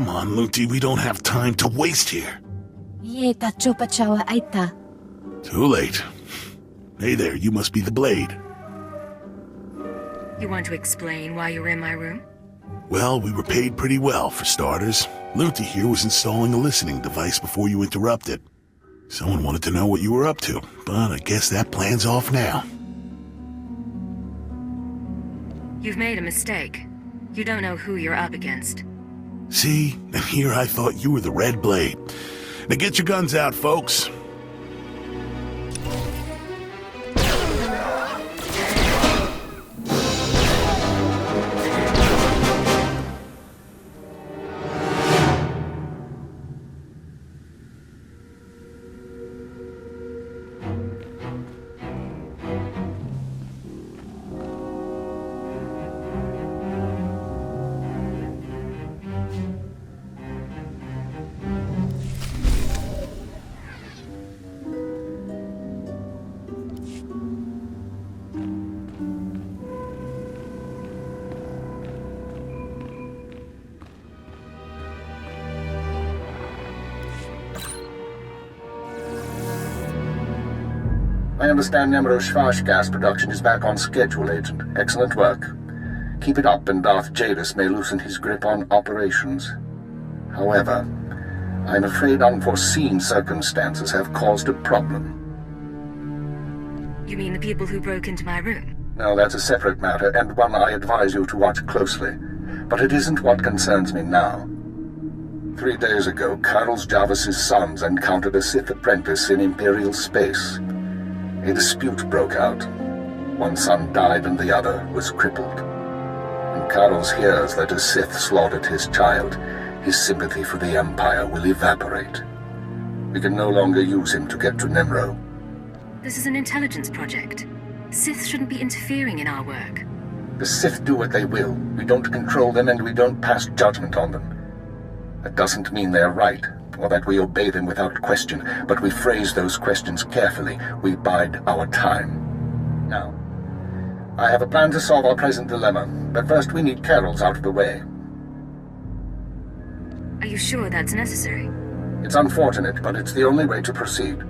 Come on, Luti, we don't have time to waste here. Yeta chopachawa aita. Too late. Hey there, you must be the Blade. You want to explain why you were in my room? Well, we were paid pretty well, for starters. Luti here was installing a listening device before you interrupted. Someone wanted to know what you were up to, but I guess that plan's off now. You've made a mistake. You don't know who you're up against. See? And here I thought you were the Red Blade. Now get your guns out, folks. I understand Nemro Shvash gas production is back on schedule, Agent. Excellent work. Keep it up and Darth Jadis may loosen his grip on operations. However, I'm afraid unforeseen circumstances have caused a problem. You mean the people who broke into my room? No, that's a separate matter, and one I advise you to watch closely. But it isn't what concerns me now. 3 days ago, Carlos Jarvis's sons encountered a Sith apprentice in Imperial space. A dispute broke out. One son died and the other was crippled. When Carlos hears that a Sith slaughtered his child, his sympathy for the Empire will evaporate. We can no longer use him to get to Nemro. This is an intelligence project. Sith shouldn't be interfering in our work. The Sith do what they will. We don't control them and we don't pass judgment on them. That doesn't mean they're right, or that we obey them without question, but we phrase those questions carefully. We bide our time. Now, I have a plan to solve our present dilemma, but first we need Carol's out of the way. Are you sure that's necessary? It's unfortunate, but it's the only way to proceed.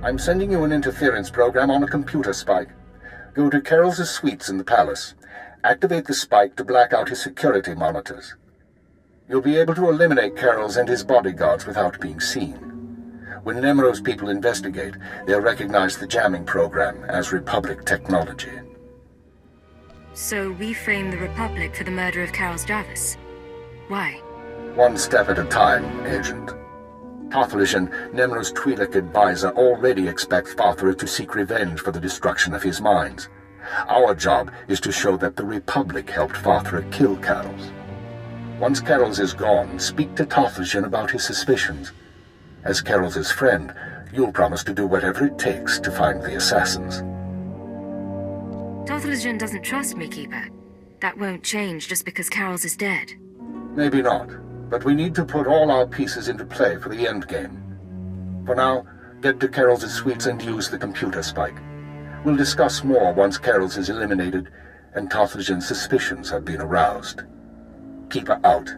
I'm sending you an interference program on a computer spike. Go to Carol's suites in the palace. Activate the spike to black out his security monitors. You'll be able to eliminate Carol's and his bodyguards without being seen. When Nemro's people investigate, they'll recognize the jamming program as Republic technology. So we frame the Republic for the murder of Carlos Jarvis. Why? One step at a time, Agent. Tothlishan, Nemro's Twi'lek advisor, already expects Father to seek revenge for the destruction of his mines. Our job is to show that the Republic helped Father kill Carlos. Once Carol's is gone, speak to Tothlishan about his suspicions. As Carol's friend, you'll promise to do whatever it takes to find the assassins. Tothlishan doesn't trust me, Keeper. That won't change just because Carol's is dead. Maybe not, but we need to put all our pieces into play for the endgame. For now, get to Carol's suites and use the computer spike. We'll discuss more once Carol's is eliminated and Tothlishan's suspicions have been aroused. Keep her out.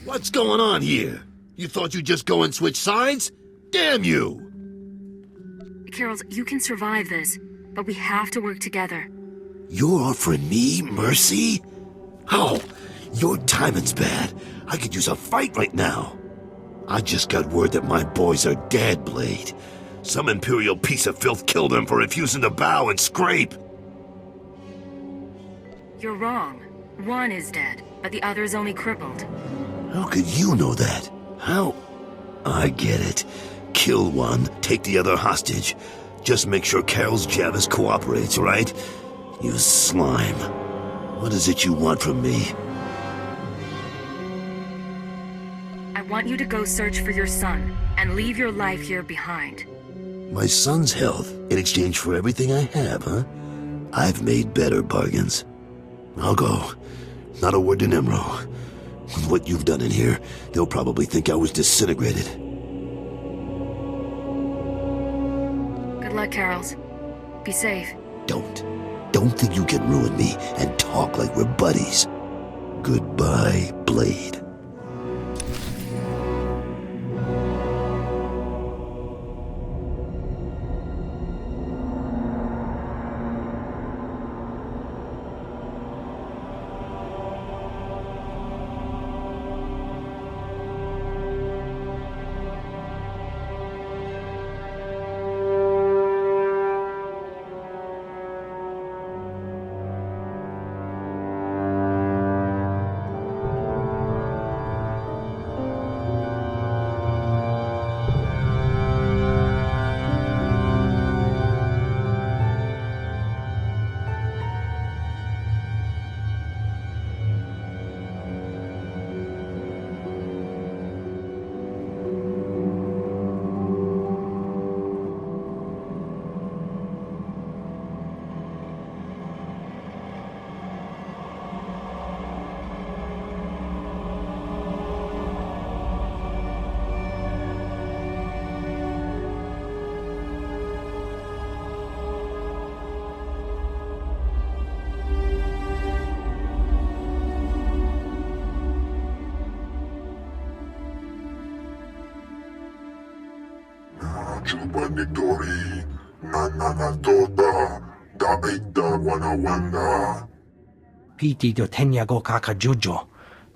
What's going on here? You thought you'd just go and switch sides? Damn you! Carol's, you can survive this, but we have to work together. You're offering me mercy? How? Your timing's bad. I could use a fight right now. I just got word that my boys are dead, Blade. Some Imperial piece of filth killed them for refusing to bow and scrape. You're wrong. One is dead, but the other is only crippled. How could you know that? How? I get it. Kill one, take the other hostage. Just make sure Carol's Javis cooperates, right? You slime. What is it you want from me? I want you to go search for your son, and leave your life here behind. My son's health in exchange for everything I have, huh? I've made better bargains. I'll go. Not a word to Nemro. With what you've done in here, they'll probably think I was disintegrated. Good luck, Carols. Be safe. Don't think you can ruin me and talk like we're buddies. Goodbye, Blade. Chubanitori, Nananatota, Daida Wanawanda. Piti do tenyago kakajujo,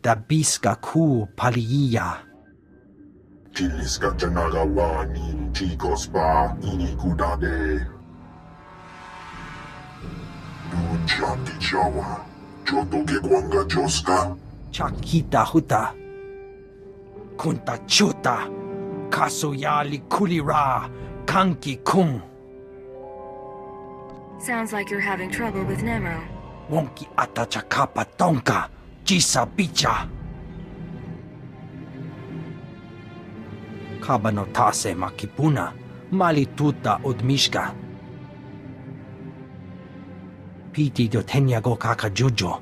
da biska ku paliya. Chiliska Janagawani, Chicos Pa, Inikudade. Dunchanti Chawa, Chotoke Kwanga Joska. Chakita Hutta. Kunta chuta. Kasuya kulira kanki kung. Sounds like you're having trouble with Nemro. Wonki atachakapa tonka. Jisa bicha. Kabanotase makipuna. Malituta odmishka. Piti do tenyago kakajujo.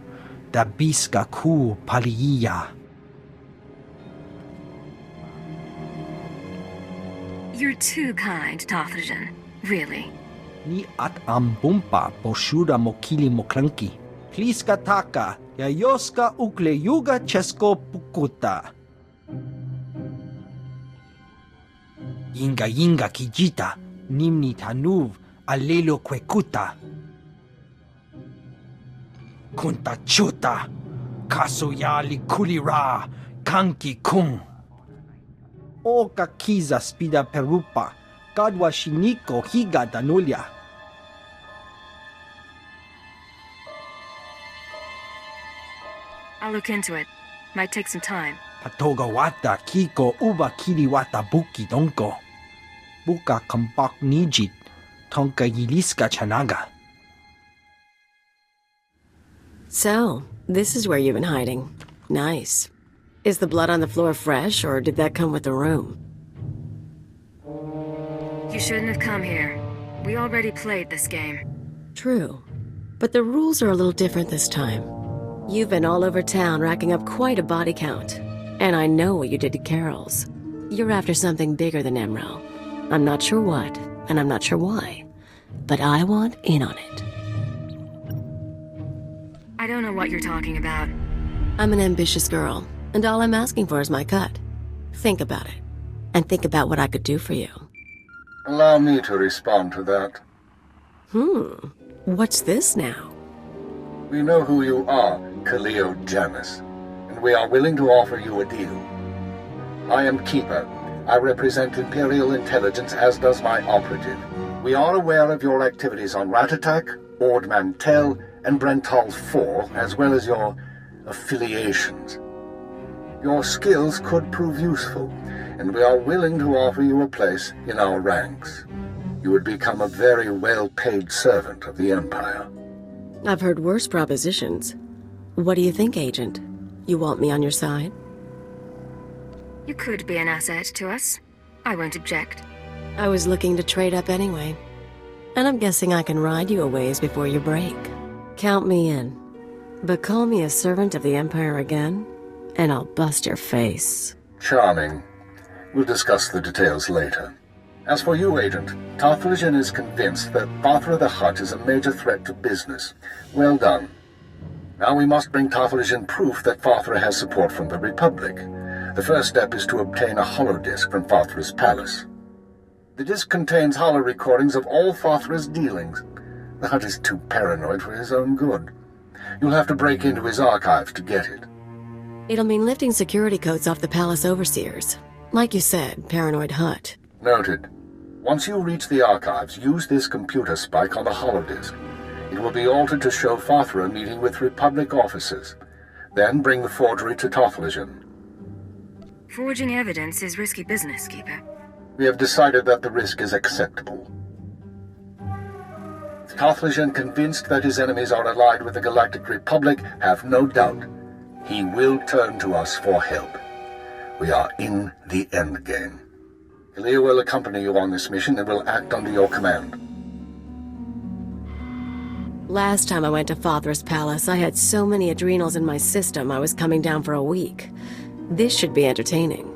Da biska ku paliya. You're too kind, Tafrajan. Really. Ni at ambumpa poshura mokili moklanki. Pliska taka, yayoska ukleyuga chesko pukuta. Yinga kijita, nimni tanuv, alelo kwekuta. Kunta chuta, kasuyali kulira, kanki kung. Oka kiza spida perupa, kadwa shiniko higa danulia. I'll look into it. Might take some time. Patoga wata kiko uba kiri wata buki donko. Buka kampak nijit, tonka yiliska chanaga. So, this is where you've been hiding. Nice. Is the blood on the floor fresh, or did that come with the room? You shouldn't have come here. We already played this game. True. But the rules are a little different this time. You've been all over town racking up quite a body count. And I know what you did to Carol's. You're after something bigger than Emerald. I'm not sure what, and I'm not sure why. But I want in on it. I don't know what you're talking about. I'm an ambitious girl, and all I'm asking for is my cut. Think about it. And think about what I could do for you. Allow me to respond to that. What's this now? We know who you are, Khalil Jamis. we are willing to offer you a deal. I am Keeper. I represent Imperial Intelligence, as does my operative. We are aware of your activities on Ratatak, Ord Mantell, and Brental 4, as well as your affiliations. Your skills could prove useful, and we are willing to offer you a place in our ranks. You would become a very well-paid servant of the Empire. I've heard worse propositions. What do you think, Agent? You want me on your side? You could be an asset to us. I won't object. I was looking to trade up anyway. And I'm guessing I can ride you a ways before you break. Count me in. But call me a servant of the Empire again, and I'll bust your face. Charming. We'll discuss the details later. As for you, Agent, Tarthalion is convinced that Fathra the Hutt is a major threat to business. Well done. Now we must bring Tarthalion proof that Fathra has support from the Republic. The first step is to obtain a holodisk from Fathra's palace. The disk contains holo recordings of all Fathra's dealings. The Hutt is too paranoid for his own good. You'll have to break into his archives to get it. It'll mean lifting security codes off the palace overseers. Like you said, paranoid Hutt. Noted. Once you reach the archives, use this computer spike on the holodisk. It will be altered to show Fathra meeting with Republic officers. Then bring the forgery to Tarthalion. Forging evidence is risky business, Keeper. We have decided that the risk is acceptable. With Tarthalion convinced that his enemies are allied with the Galactic Republic, have no doubt. He will turn to us for help. We are in the endgame. Elia will accompany you on this mission and will act under your command. Last time I went to Fathra's palace, I had so many adrenals in my system I was coming down for a week. This should be entertaining.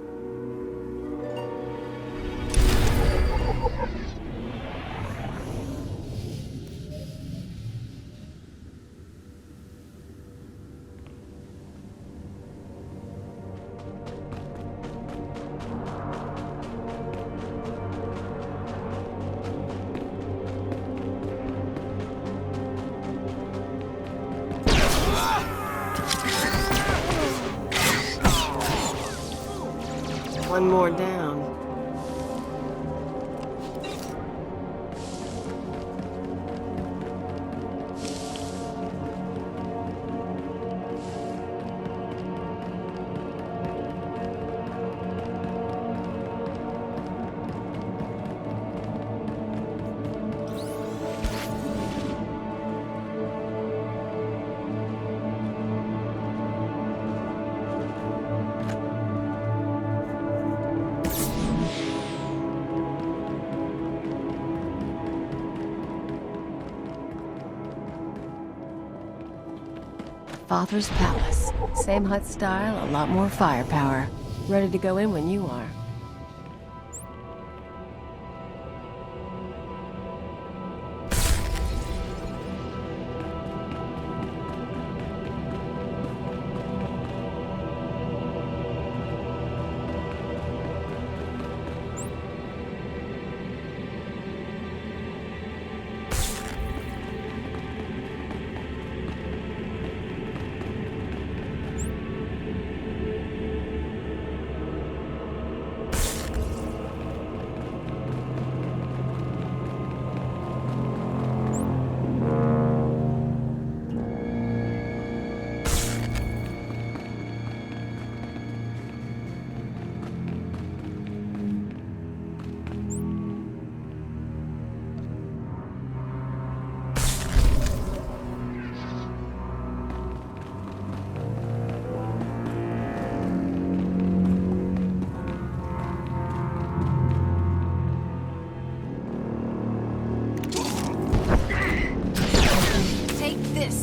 One more down. Fathra's palace. Same Hutt style, a lot more firepower. Ready to go in when you are.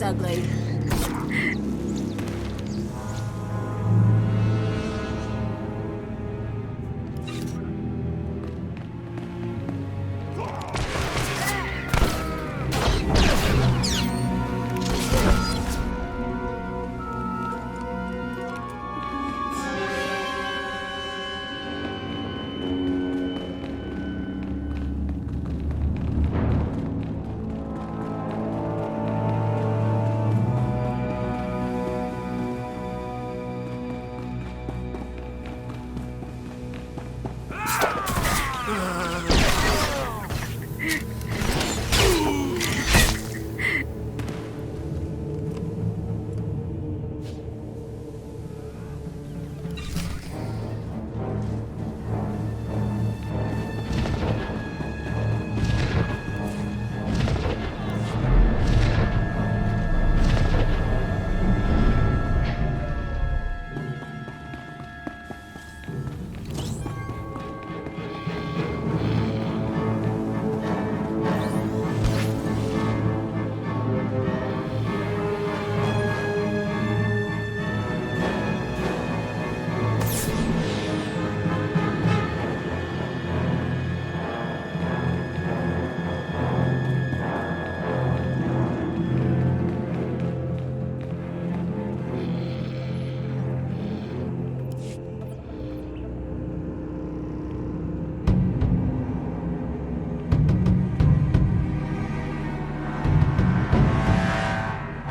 Ugly.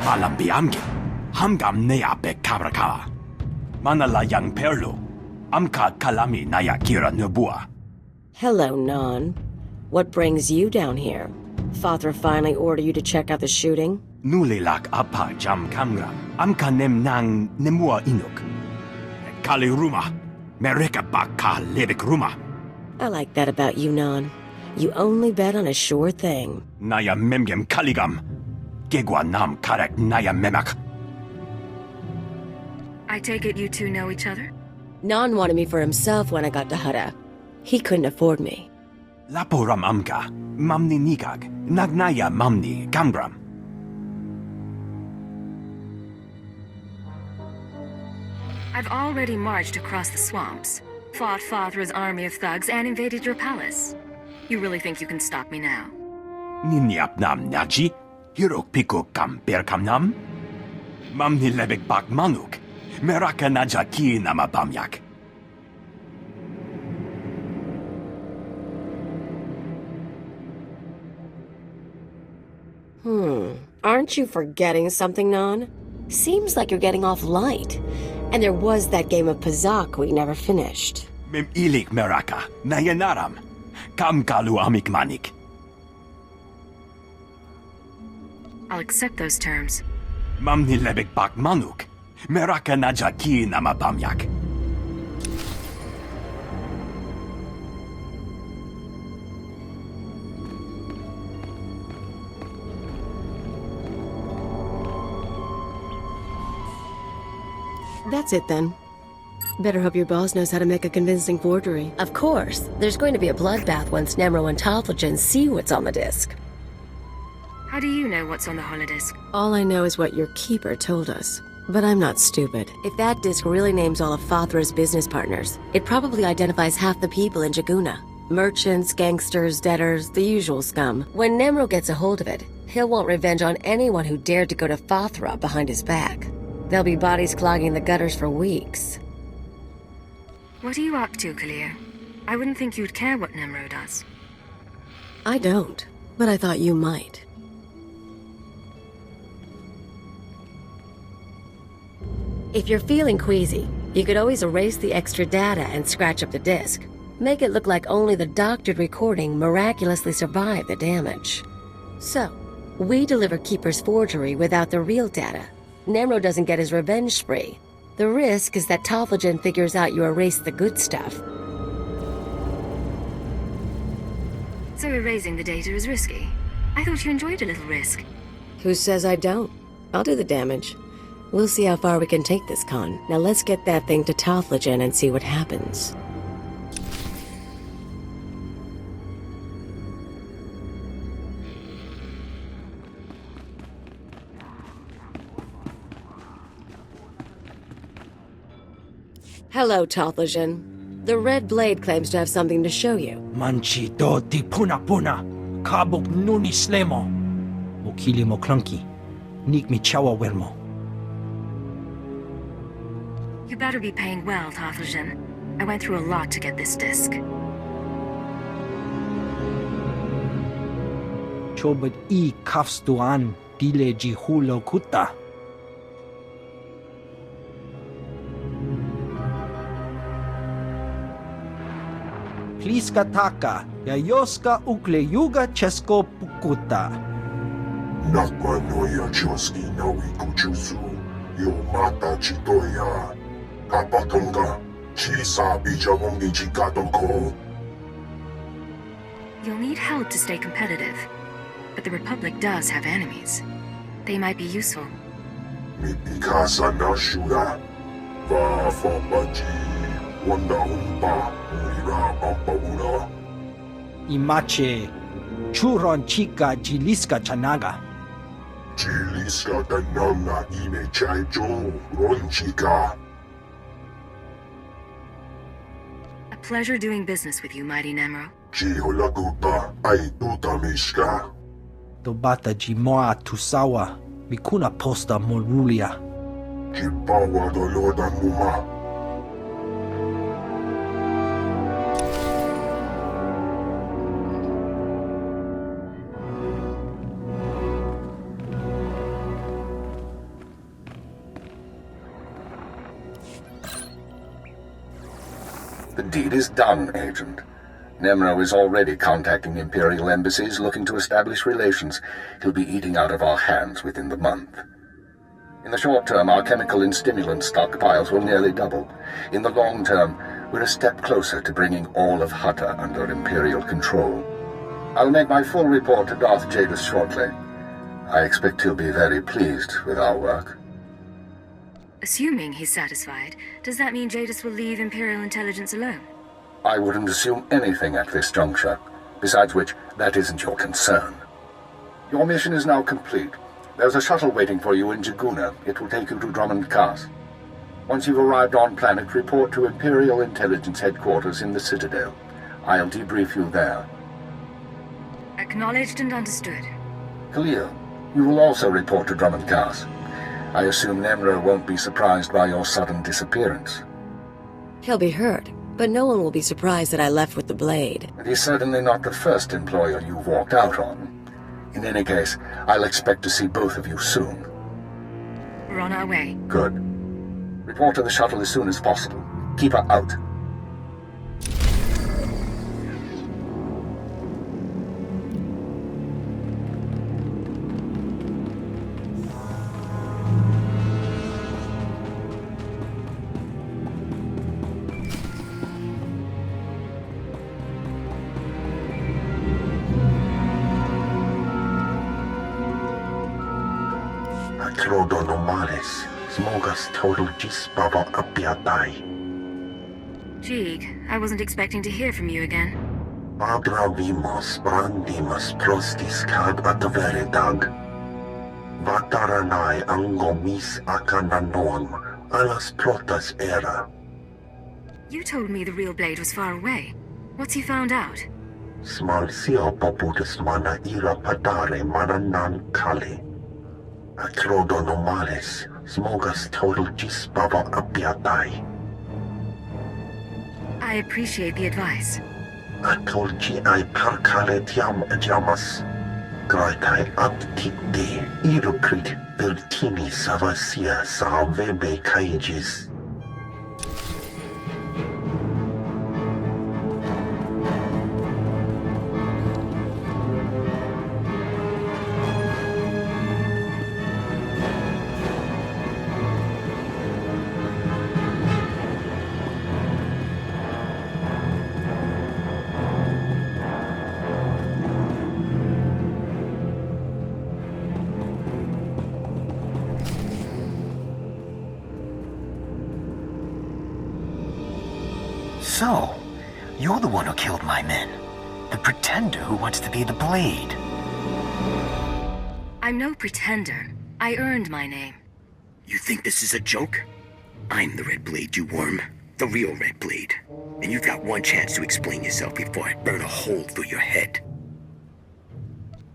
Malambiamge, hamgam nea be kabraka. Manala yang perlo, amka kalami naya kira nubua. Hello, Non. What brings you down here? Father finally ordered you to check out the shooting? Nulilak apa jam kamra, amka nem nang nemua inuk. Kali ruma, mereka baka lebek ruma. I like that about you, Non. You only bet on a sure thing. Naya memgem kaligam, gegwa nam karek naya memak. I take it you two know each other? Non wanted me for himself when I got to Hutta. He couldn't afford me. Laporam amka, mamni nikag, nagnaya mamni gambram. I've already marched across the swamps, fought Father's army of thugs, and invaded your palace. You really think you can stop me now? Ninyap nam naji, hirok piko kam berkam nam? Mamni lebek bak manuk, meraka naja ki nama bamyak. Aren't you forgetting something, Non? Seems like you're getting off light. And there was that game of Pazak we never finished. Mem ilik meraka, nayanaram, kam kalu amik manik. I'll accept those terms. Mamni lebek bak manuk, meraka naja ki nama bamyak. That's it then. Better hope your boss knows how to make a convincing forgery. Of course, there's going to be a bloodbath once Nemro and Talthagen see what's on the disc. How do you know what's on the holodisk? All I know is what your keeper told us. But I'm not stupid. If that disc really names all of Fathra's business partners, it probably identifies half the people in Jaguna. Merchants, gangsters, debtors, the usual scum. When Nemro gets a hold of it, he'll want revenge on anyone who dared to go to Fathra behind his back. There'll be bodies clogging the gutters for weeks. What are you up to, Kalia? I wouldn't think you'd care what Nemro does. I don't, but I thought you might. If you're feeling queasy, you could always erase the extra data and scratch up the disk. Make it look like only the doctored recording miraculously survived the damage. So, we deliver Keeper's forgery without the real data. Nemro doesn't get his revenge spree. The risk is that Talthagen figures out you erased the good stuff. So erasing the data is risky. I thought you enjoyed a little risk. Who says I don't? I'll do the damage. We'll see how far we can take this con. Now let's get that thing to Talthagen and see what happens. Hello, Talthagen. The Red Blade claims to have something to show you. Manchi do di puna puna, kabuk nuni slemo. Mokili mo clunky, nik mi chawa wermo. You better be paying well, Talthagen. I went through a lot to get this disc. Chobad I kafstuan dile jihulo kuta. Pliska taka, yayoska ukle yuga chesko pukuta. Nakwa noya choski nawi kuchusu. Yo mata chitoya. Kapakanga. Chisa bijawongi chikatoko. You'll need help to stay competitive. But the Republic does have enemies. They might be useful. Mipikasa na shura. Va fabaji. Wanda umpa. Mira pampaura. Imache, churon chica jiliska chanaga. Chiliska tananga ime chaijo. Ronchika. A pleasure doing business with you, mighty Nemro. Chiholagupa ay tutamishka. Tobata jimoa tusawa, mikuna posta morulia. Chipawa doloda muma. deed is done, Agent. Nemro is already contacting Imperial embassies looking to establish relations. He'll be eating out of our hands within the month. In the short term, our chemical and stimulant stockpiles will nearly double. In the long term, we're a step closer to bringing all of Hutta under Imperial control. I'll make my full report to Darth Jadis shortly. I expect he'll be very pleased with our work. Assuming he's satisfied, does that mean Jadis will leave Imperial intelligence alone? I wouldn't assume anything at this juncture. Besides which, that isn't your concern. Your mission is now complete. There's a shuttle waiting for you in Jaguna. It will take you to Drummond Cast. Once you've arrived on planet, report to Imperial Intelligence Headquarters in the Citadel. I'll debrief you there. Acknowledged and understood. Khalil, you will also report to Drummond Cast. I assume Nemro won't be surprised by your sudden disappearance. He'll be hurt, but no one will be surprised that I left with the blade. And he's certainly not the first employer you've walked out on. In any case, I'll expect to see both of you soon. We're on our way. Good. Report to the shuttle as soon as possible. Keep her out. Trodonomalis, smogas total gis baba apiatai. Jeeg, I wasn't expecting to hear from you again. Abravimos brandimas prostis cad ataveredag. Vataranai angomis akananon, alas protas era. You told me the real blade was far away. What's he found out? Smal sio poputus mana ira padare mananan kali. Acrodonomales, smogas total gis baba apiatai. I appreciate the advice. Atolgi ai parcale tiam jamas. Graitai aptite, irocrit vertini savasia salvebe caegis. So, you're the one who killed my men. The pretender who wants to be the Blade. I'm no pretender. I earned my name. You think this is a joke? I'm the Red Blade, you worm. The real Red Blade. And you've got one chance to explain yourself before I burn a hole through your head.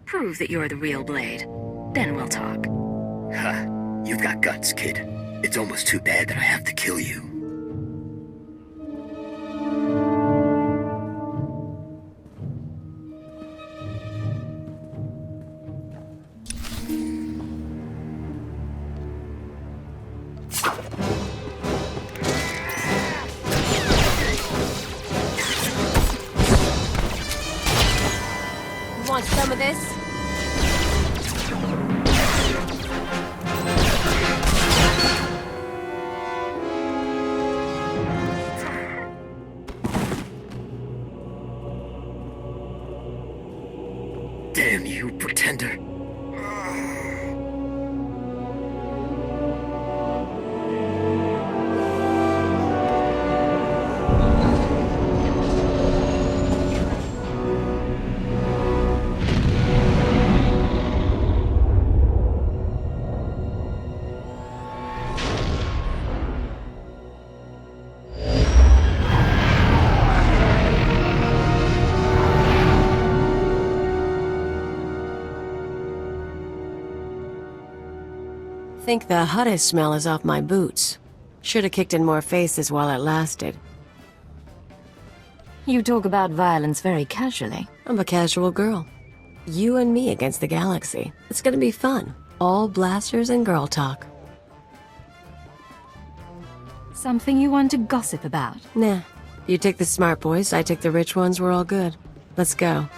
Prove that you're the real Blade. Then we'll talk. Ha! You've got guts, kid. It's almost too bad that I have to kill you. Want some of this? Damn you, pretender. Think the Hutta smell is off my boots. Should have kicked in more faces while it lasted. You talk about violence very casually. I'm a casual girl. You and me against the galaxy. It's gonna be fun. All blasters and girl talk. Something you want to gossip about? Nah. You take the smart boys, I take the rich ones, we're all good. Let's go.